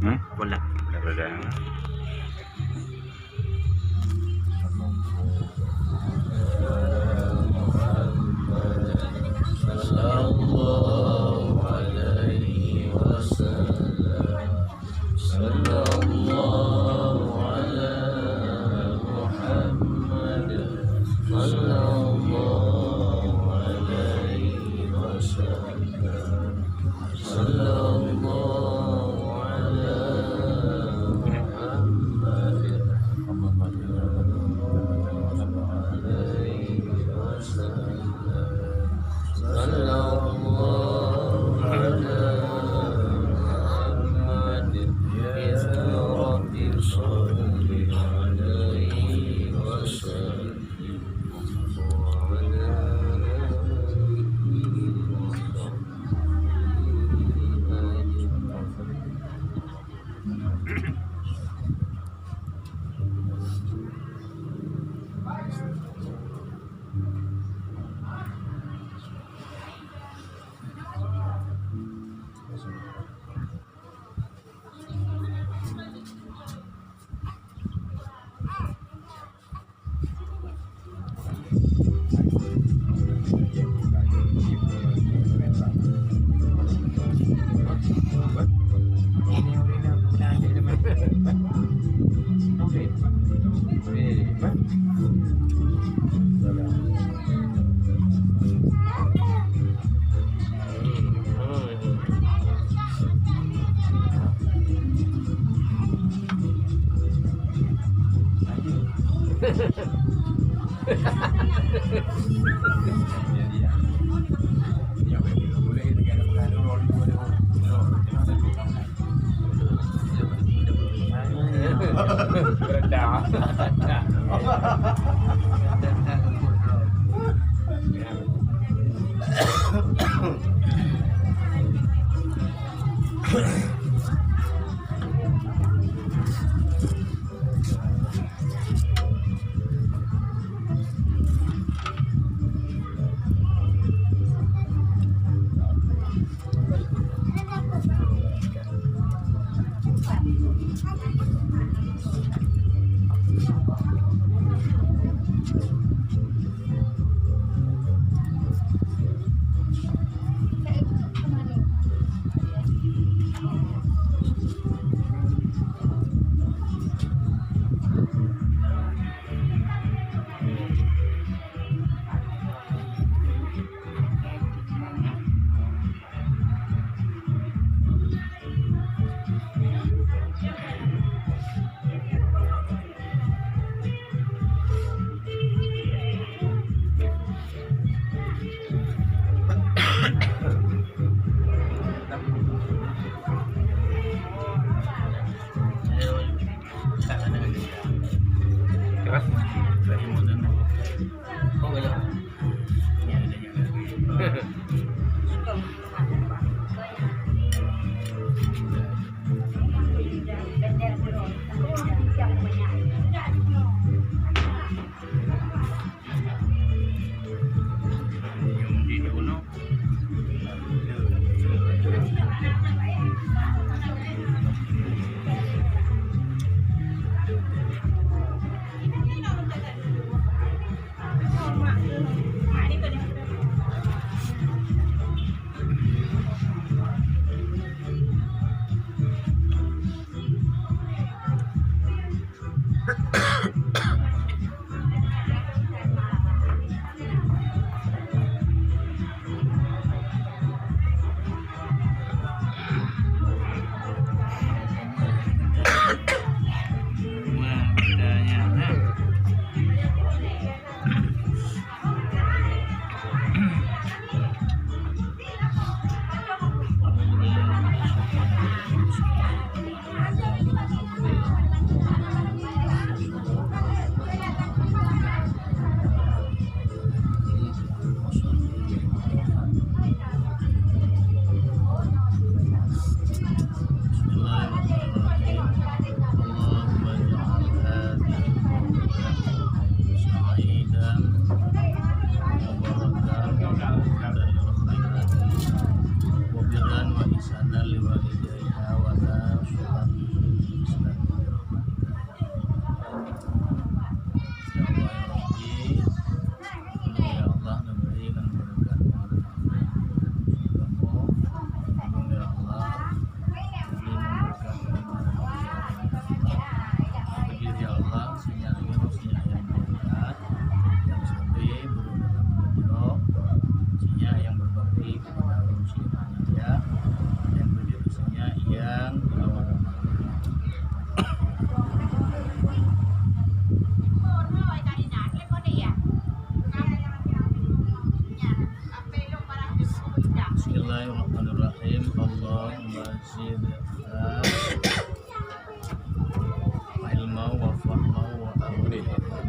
Wala. Wala. Sallallahu alaihi wasallam. Sallallahu ala Muhammad. Sallallahu alaihi wasallam. Sallallahu ala Muhammad. Alaihi wasallam. Sallallahu ala Muhammad. Ya Rabbi salli alaihi wasallam. Thank you.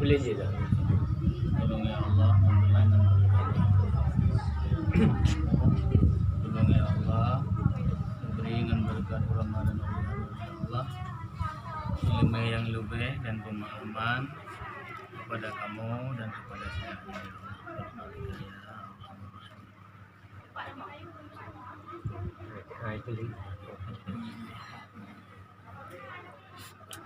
Boleh je tak? Tolong ya Allah memberikan berkat. Tolong ya Allah berikan berkat ulama dan ulama ya Allah, ilmu yang lebih dan pemahaman kepada kamu dan kepada saya ya Allah. Itu lagi.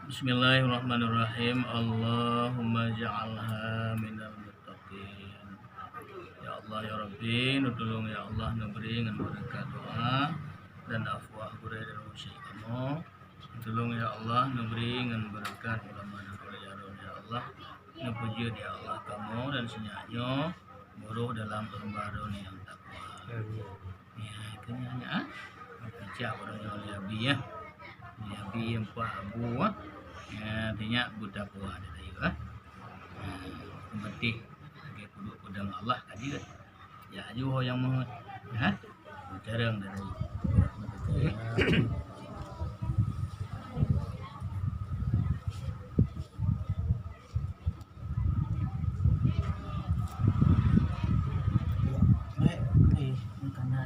Bismillahirrahmanirrahim. Allahumma ja'alha minal muttaqin. Ya Allah ya Rabbi, tolong ya Allah memberi dengan berkat doa dan afwah gure dan usia kamu. Tolong ya Allah memberi dengan berkat ulama dan ulama ya Allah. Ngepuji ya Allah kamu dan senyaknya buruh dalam lembaran yang takwa. Ya, kenyanya kerja orang yang lebih ya. Lebih yang abu ya, artinya budak buah dari ya. Penting sebagai pedang Allah tadi kan. Ya juga yang mau ya. Jarang dari baik, makanan